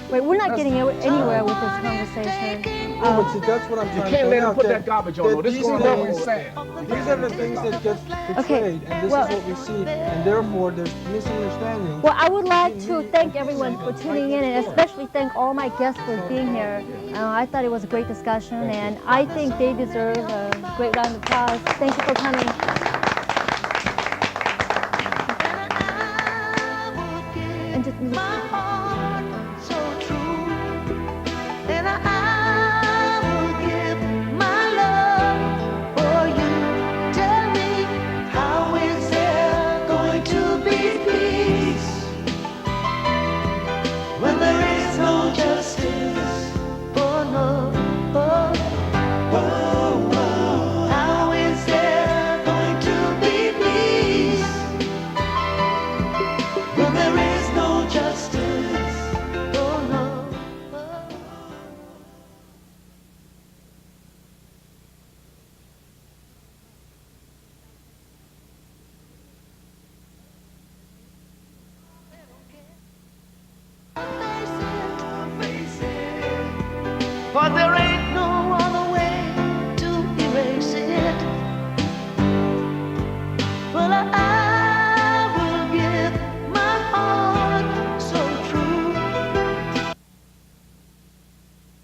Wait, we're not getting anywhere with this conversation. But see, that's what I'm You trying can't to let him out put that- that garbage on. No, this is these are going on things- with sad. These are the things that get portrayed, and this is what we see, and therefore there's misunderstanding. Well, I would like to thank everyone for tuning in, and especially thank all my guests for being here. I thought it was a great discussion, and I think they deserve a great round of applause. Thank you for coming.